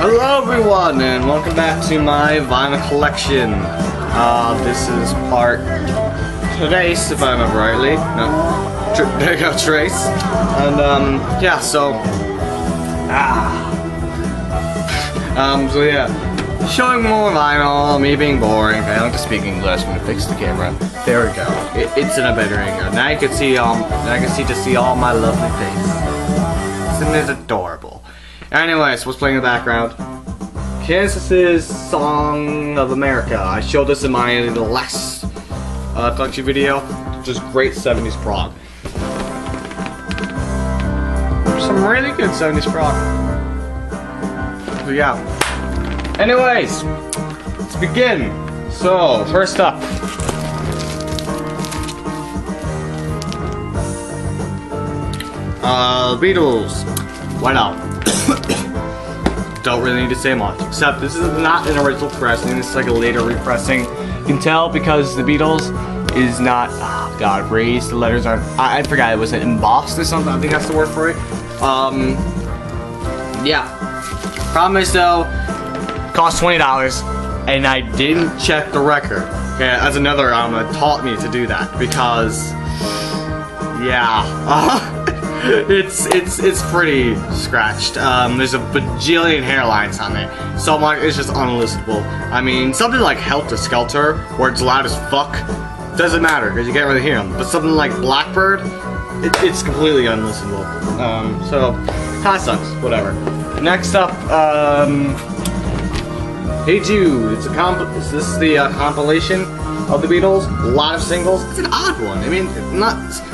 Hello everyone, and welcome back to my vinyl collection. This is part Trace, if I remember rightly. No, there you go, Trace. And yeah, so so yeah, showing more vinyl, me being boring. I don't have to speak English. I'm gonna fix the camera. There we go. It's in a better angle. Now you can see all my lovely face. Isn't it adorable? Anyways, what's playing in the background? Kansas's Song of America. I showed this in my last collection video. Just great 70s prog. Some really good 70s prog. So yeah. Anyways, let's begin. So, first up. Beatles. Why not? Don't really need to say much, except this is not an original pressing, this is like a later repressing. You can tell because the Beatles is not, oh god, raised, the letters aren't, I forgot, it was embossed or something, I think that's the word for it. Yeah. Problem is though, it cost $20, and I didn't check the record. Okay, that's another taught me to do that, because, yeah. It's pretty scratched. There's a bajillion hairlines on it. So much, it's just unlistenable. I mean, something like Helter Skelter, where it's loud as fuck, doesn't matter because you can't really hear them. But something like Blackbird, it's completely unlistenable. So kinda sucks. Whatever. Next up, Hey Jude. This is the compilation of the Beatles. A lot of singles. It's an odd one. I mean,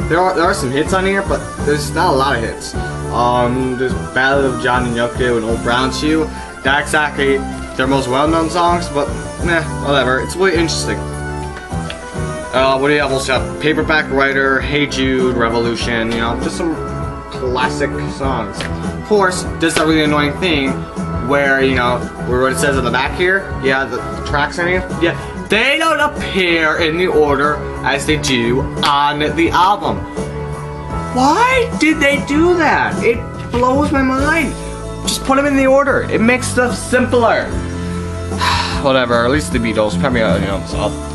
there are some hits on here, but there's not a lot of hits. There's Ballad of John and Yoko and Old Brown Shoe. Not exactly their most well-known songs, but meh, whatever. It's really interesting. What do you have? Also have Paperback Writer, Hey Jude, Revolution. You know, just some classic songs. Of course, there's that really annoying thing where, you know, where what it says on the back here. Yeah, the tracks on here. Yeah. They don't appear in the order as they do on the album. Why did they do that? It blows my mind. Just put them in the order. It makes stuff simpler. Whatever, at least the Beatles. Probably, you know,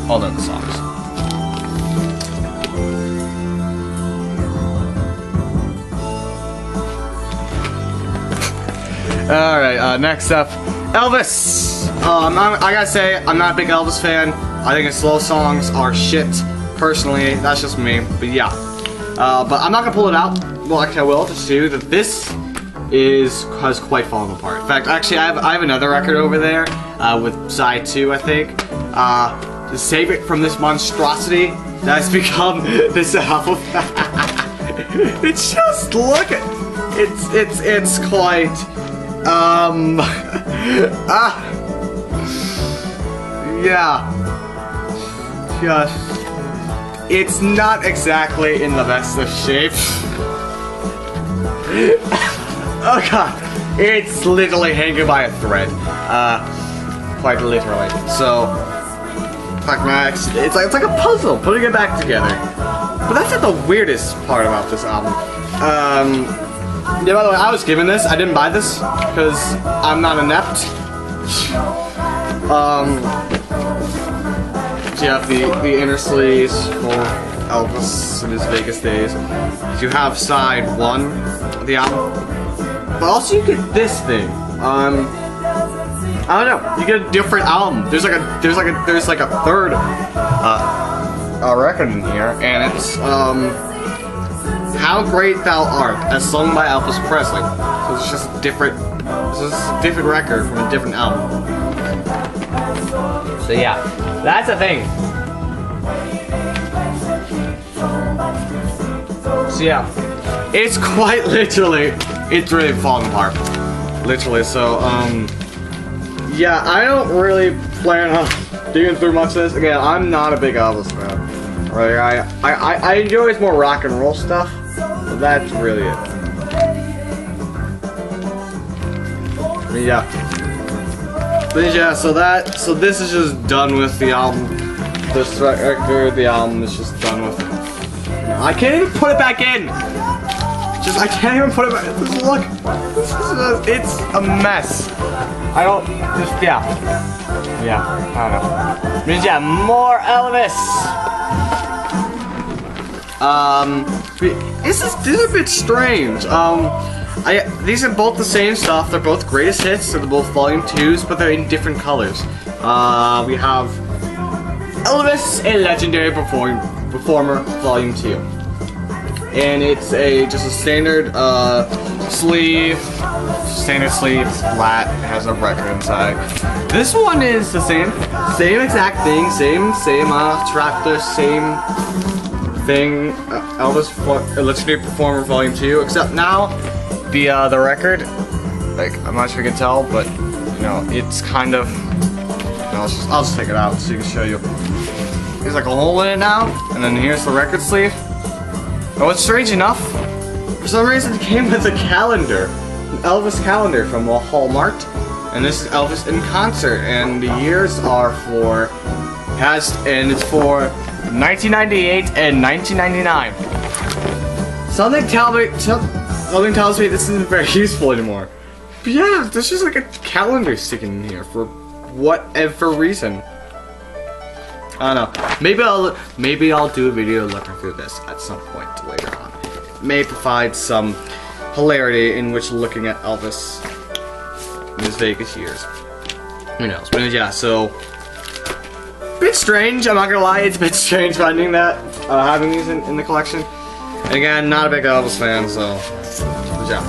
all the songs. Alright, next up, Elvis. I gotta say, I'm not a big Elvis fan. I think his slow songs are shit. Personally, that's just me. But yeah. But I'm not gonna pull it out. Well, actually I will, just to that this has quite fallen apart. In fact, actually I have another record over there, with side 2, I think. To save it from this monstrosity that has become this album. It's just, look at it's quite yeah. Just, it's not exactly in the best of shape. Oh god, it's literally hanging by a thread. Quite literally. So, fuck Max, it's like a puzzle, putting it back together. But that's not the weirdest part about this album. Yeah, by the way, I was given this. I didn't buy this because I'm not inept. So you have the inner sleeves for Elvis in his Vegas days. You have side 1 of the album, but also you get this thing. I don't know. You get a different album. There's like a third record in here, and it's How Great Thou Art, as sung by Elvis Presley. So it's just a different record from a different album. So yeah, that's a thing. So yeah, it's quite literally, it's really falling apart. Literally, so yeah, I don't really plan on digging through much of this. Again, I'm not a big Elvis fan. Right? I enjoy his more rock and roll stuff. But that's really it. Yeah. But yeah, so this is just done with the album. This record, the album is just done with. I can't even put it back in! Just, I can't even put it back. Just look. It's a mess. I don't, just, yeah. Yeah, I don't know. Means, yeah, more Elvis. This is a bit strange. These are both the same stuff. They're both greatest hits. They're both volume 2s, but they're in different colors. We have Elvis, a legendary performer, volume 2. And it's just a standard sleeve, flat, has a record inside. This one is the same exact thing, same tractor, same thing. Elvis, a legendary performer, volume 2. Except now, the record, like, I'm not sure you can tell, but you know, it's kind of. I'll just take it out so you can show you. There's like a hole in it now, and then here's the record sleeve. Oh, it's strange enough. For some reason, it came with a calendar, an Elvis calendar from Hallmark, and this is Elvis in concert, and the years are it's for 1998 and 1999. Something tells me this isn't very useful anymore. But yeah, there's just like a calendar sticking in here for whatever reason. I don't know. Maybe I'll do a video looking through this at some point later on. May provide some hilarity in which looking at Elvis in his Vegas years. Who knows? But yeah, so bit strange. I'm not gonna lie, it's a bit strange finding that, having these in the collection. And again, not a big Elvis fan, so yeah.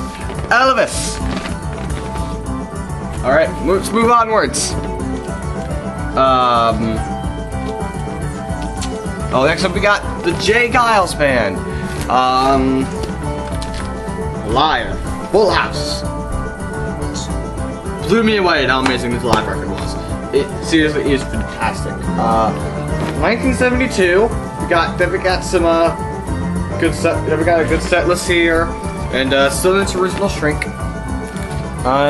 Elvis. All right, let's move onwards. Oh, next up we got the J. Geils Band. Live. Full House. Blew me away how amazing this live record was. It seriously is fantastic. 1972. We got some good set. We got a good set list here, and still in its original shrink.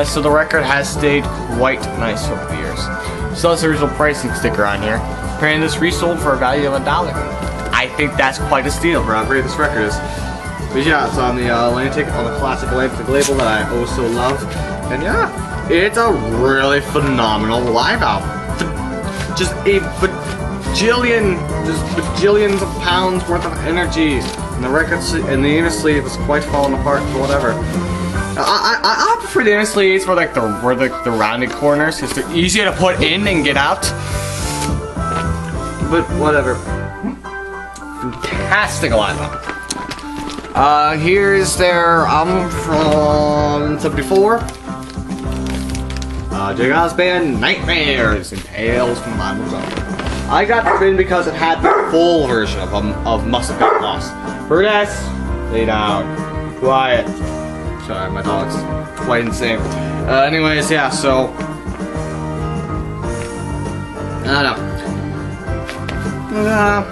So the record has stayed quite nice over the years. Still has the original pricing sticker on here. Apparently this resold for a value of $1. I think that's quite a steal for how great this record is. But yeah, it's on the Atlantic, on the classic Atlantic label that I also love. And yeah, it's a really phenomenal live album. Just a bajillions of pounds worth of energy. And the record and the inner sleeve is quite falling apart for whatever. I prefer the inner sleeves for like the rounded corners, because they're easier to put in and get out. But whatever. Fantastic live album. Here's their album from '74. J. Geils Band, Nightmares and Tales from the Bottom of the Jungle. I got this in because it had the full version of Must Have Got Lost. Brutus, lay down, quiet. Sorry, my dog's quite insane. Anyways, yeah, so I don't know.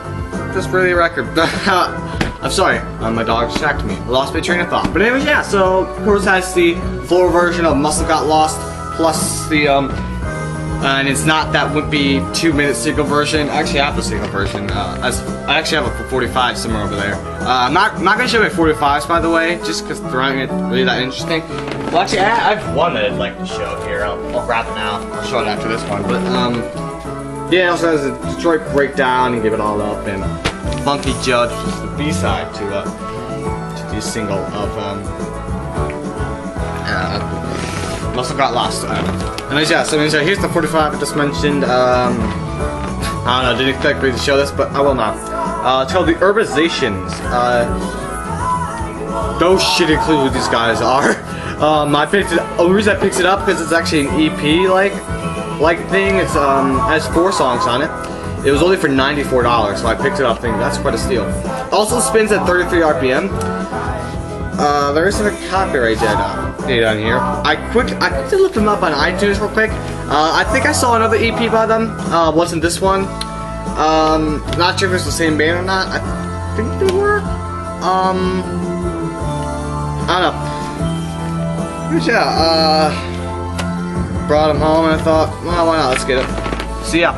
Just really a record. I'm sorry, my dog distracted me. I lost my train of thought. But anyways, yeah, so of course has the full version of Must Have Got Lost, plus the and it's not that wimpy 2-minute single version. I actually have the single version. I actually have a 45 somewhere over there. I'm not gonna show my 45s, by the way, just because they're not really that interesting. Well, actually, I have one that I'd like to show here. I'll grab it now. I'll show it after this one. But yeah, it also has a Detroit Breakdown and Give It All Up, and Funky Judge, which is the B-side to the single of Must Have Got Lost. And yeah, so here's the 45 I just mentioned. I don't know, didn't expect me to show this, but I will now. It's called the Urbanizations. Those shitty clue who these guys are. I picked it. The reason I picked it up because it's actually an EP like thing. It's has 4 songs on it. It was only for $94, so I picked it up thinking that's quite a steal. Also spins at 33 RPM. There isn't a copyright date on here. I quickly looked them up on iTunes real quick. I think I saw another EP by them. Wasn't this one? Not sure if it's the same band or not. I think they were. I don't know. But yeah, brought them home and I thought, well, why not? Let's get it. So yeah.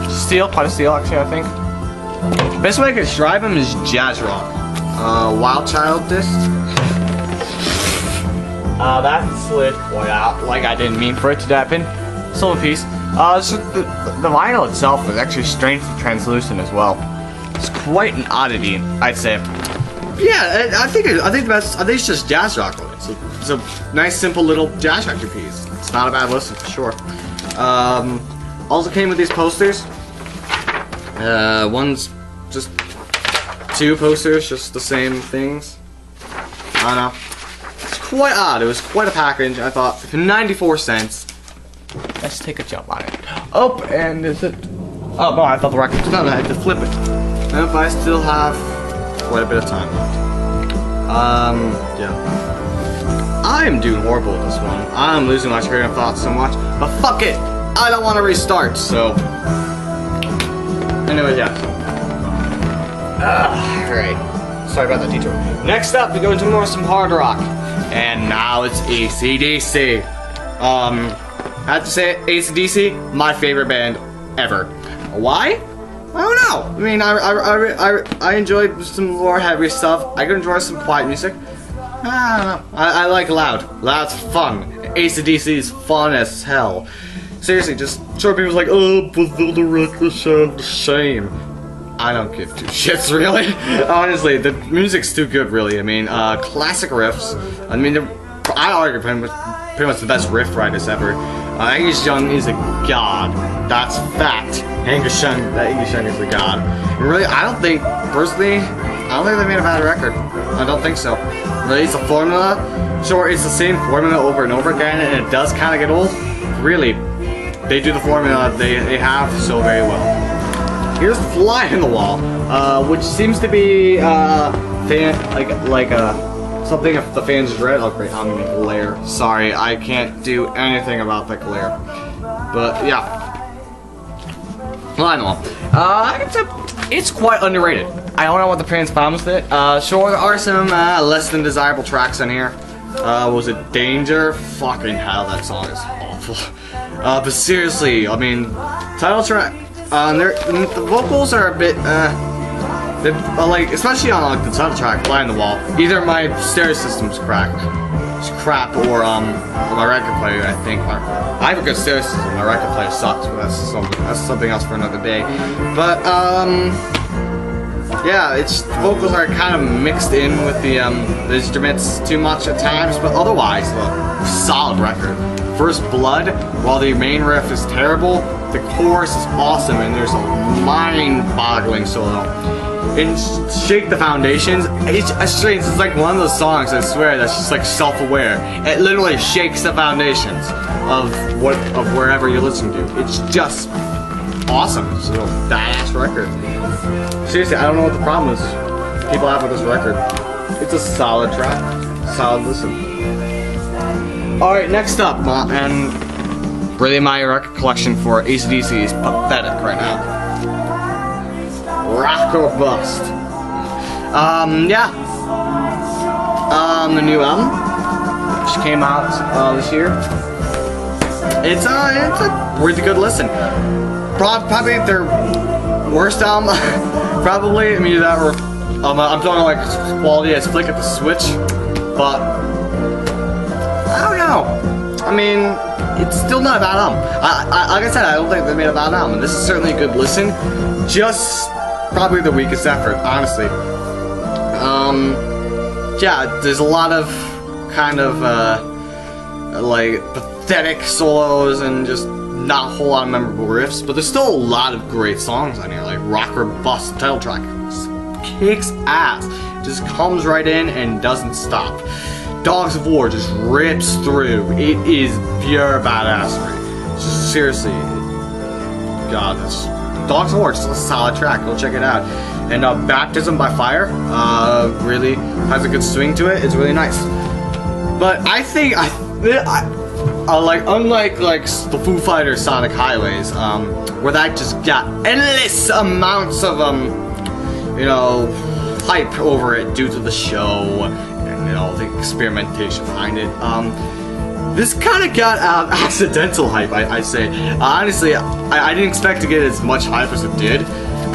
Steal, quite a steal actually, I think. Best way I could describe them is jazz rock. Wild Child disc. That slid quite out, like I didn't mean for it to happen. Still a piece. So the vinyl itself is actually strangely translucent as well. It's quite an oddity, I'd say. Yeah, I think it's just jazz rock. It's a nice, simple little jazz rock piece. It's not a bad listen for sure. Also came with these posters. One's just 2 posters, just the same things. I don't know. It's quite odd. It was quite a package. I thought for 94 cents. Let's take a jump on it. Oh, and is it? Oh no, I thought the record was done. I had to flip it. And if I still have quite a bit of time left. Yeah. I am doing horrible with this one. I'm losing my train of thought so much. But fuck it! I don't want to restart, so... Anyway, yeah. Alright. Sorry about that detour. Next up, we go into some hard rock. And now it's AC/DC. I have to say, AC/DC, my favorite band ever. Why? I don't know. I mean, I enjoyed some more heavy stuff. I could enjoy some quiet music. I don't know. I like loud. Loud's fun. AC/DC is fun as hell. Seriously, just short people's like, oh, but the record sounds the same. I don't give 2 shits, really. Honestly, the music's too good, really. I mean, classic riffs. I mean, I argue pretty much the best riff writers ever. Angus Young is a god. That's fact. Angus Young is a god. And really, I don't think they made a bad record. I don't think so. Really, it's a formula. Sure, it's the same formula over and over again, and it does kind of get old. Really, they do the formula they have so very well. Here's Fly on the Wall, which seems to be something if the fans read. Oh great, I'm gonna glare. Sorry, I can't do anything about the glare. But yeah. Fly on the Wall. I can say it's quite underrated. I don't know what the fans' problems with it. Sure, there are some less than desirable tracks on here. Was it Danger? Fucking hell, that song is awful. But seriously, I mean, title track. The vocals are a bit, like, especially on like the title track, Fly on the Wall. Either my stereo system's crap, or my record player. I think I have a good stereo system. My record player sucks, but that's something else for another day. But yeah, its vocals are kind of mixed in with the instruments too much at times, but otherwise, a solid record. First Blood, while the main riff is terrible, the chorus is awesome, and there's a mind-boggling solo. In Shake the Foundations, it's like one of those songs, I swear, that's just like self-aware. It literally shakes the foundations of wherever you're listening to. It's just awesome. It's a little badass record. Seriously, I don't know what the problem is people have with this record. It's a solid track, solid listen. Alright, next up, and really my record collection for AC/DC is pathetic right now. Rock or Bust. Yeah. The new album, which came out this year. It's a really good listen. Probably their worst album, probably. I mean, that were, I'm talking like quality as Flick at the Switch, but I don't know. I mean, it's still not a bad album. Like I said, I don't think they made a bad album. This is certainly a good listen. Just probably the weakest effort, honestly. Yeah, there's a lot of kind of like pathetic solos and just not a whole lot of memorable riffs, but there's still a lot of great songs on here, like Rock or Bust, the title track. Just kicks ass. Just comes right in and doesn't stop. Dogs of War just rips through. It is pure badassery. Just seriously, God, that's Dogs of War. Just a solid track. Go check it out. And Baptism by Fire really has a good swing to it. It's really nice. But I think like unlike the Foo Fighters Sonic Highways, where that just got endless amounts of you know, hype over it due to the show and, you know, the experimentation behind it. This kind of got accidental hype, I say. Honestly, I didn't expect to get as much hype as it did.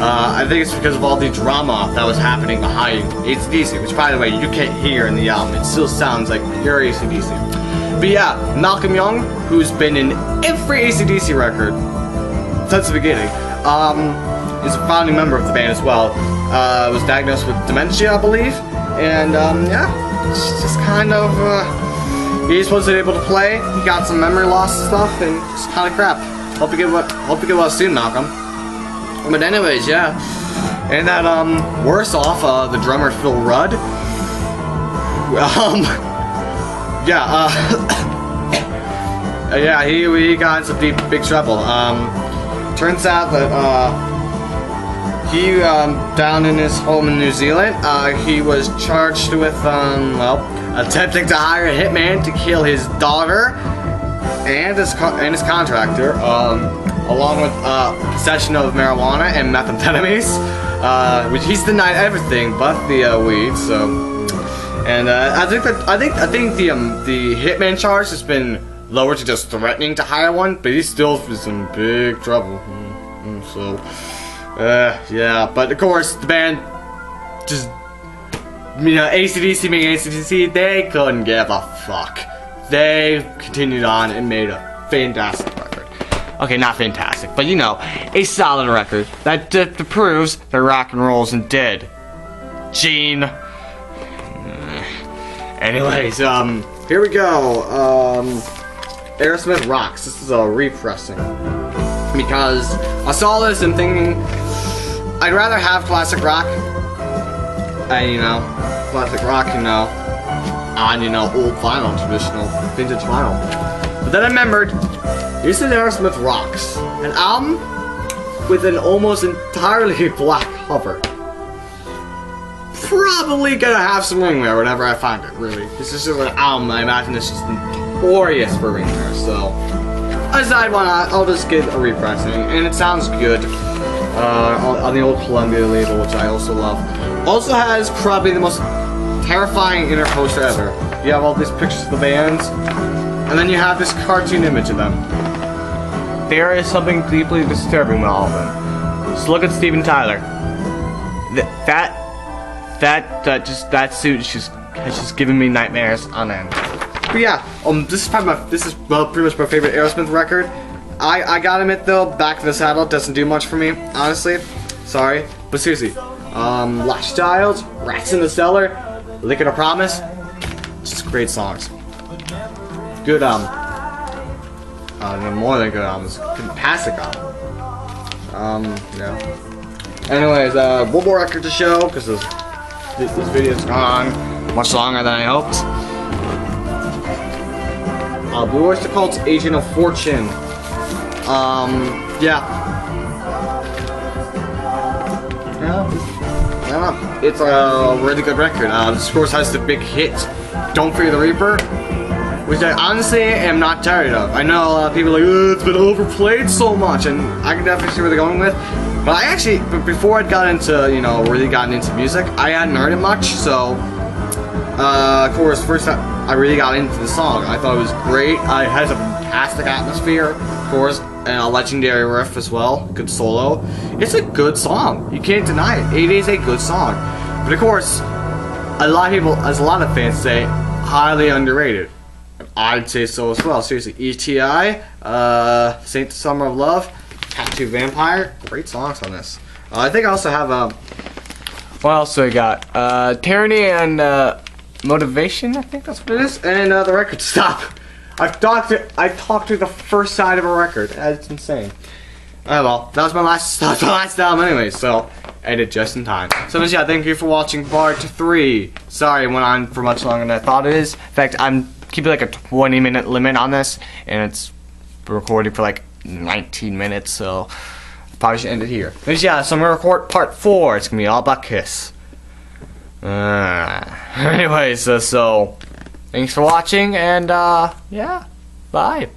I think it's because of all the drama that was happening behind AC/DC, which, by the way, you can't hear in the album. It still sounds like pure AC/DC. But yeah, Malcolm Young, who's been in every AC/DC record since the beginning, is a founding member of the band as well. Was diagnosed with dementia, I believe, and yeah, it's just kind of he just wasn't able to play. He got some memory loss and stuff, and it's kind of crap. Hope you get well soon, Malcolm. But anyways, yeah, and that worse off, the drummer Phil Rudd. Yeah, yeah, he got into big trouble. Turns out that he down in his home in New Zealand, he was charged with well, attempting to hire a hitman to kill his daughter and his contractor, along with possession of marijuana and methamphetamines, which he's denied everything but the weed. So, and I think the hitman charge has been lowered to just threatening to hire one, but he's still in big trouble. So, yeah, but of course the band just, you know, AC/DC being AC/DC, they couldn't give a fuck. They continued on and made a fantastic record. Okay, not fantastic, but you know, a solid record that proves that rock and roll isn't dead. Gene. Anyways, here we go. Aerosmith Rocks. This is a repressing because I saw this and thinking I'd rather have classic rock. And you know, classic rock, you know, on, you know, old vinyl, traditional vintage vinyl. But then I remembered, this is Aerosmith Rocks, an album with an almost entirely black cover. Probably gonna have some ringwear whenever I find it, really. This is just an album, I imagine it's just notorious for ringwear, so I decided why not, I'll just get a repressing, and it sounds good. On the old Columbia label, which I also love. Also has probably the most terrifying inner poster ever. You have all these pictures of the bands, and then you have this cartoon image of them. There is something deeply disturbing with all of them. Just look at Steven Tyler. That suit has just given me nightmares on end. But yeah, this is pretty much my favorite Aerosmith record. I gotta admit though, Back in the Saddle doesn't do much for me, honestly. Sorry, but seriously, Lost Child, Rats in the Cellar, Liquid of Promise, just great songs. Good more than good albums, fantastic album. Yeah. Anyways, one more record to show because this video's gone much longer than I hoped. Blue Oyster Cult's Agent of Fortune. Yeah. I don't know. It's a really good record. This of course has the big hit, Don't Fear the Reaper, which I honestly am not tired of. I know a lot of people are like, oh, it's been overplayed so much, and I can definitely see where they're going with. But I actually, before I'd got into, you know, really gotten into music, I hadn't heard it much, so, of course, first time I really got into the song, I thought it was great. It has a fantastic atmosphere, of course, and a legendary riff as well, good solo. It's a good song, you can't deny it. It is a good song. But of course, a lot of people, as a lot of fans say, highly underrated. I'd say so as well. Seriously, E.T.I., Saint the Summer of Love, Tattoo Vampire, great songs on this. I think I also have what else do I got? Tyranny and Motivation, I think that's what it is, and the record Stop. I talked to the first side of a record. That's insane. Well, that was my last album anyway, so I did just in time. So yeah, thank you for watching part 3. Sorry, it went on for much longer than I thought it is. In fact, I'm keeping like a 20-minute limit on this, and it's recording for like 19 minutes, so I probably should end it here. But yeah, so I'm gonna record part 4. It's gonna be all about Kiss. Anyways, so thanks for watching, and yeah, bye.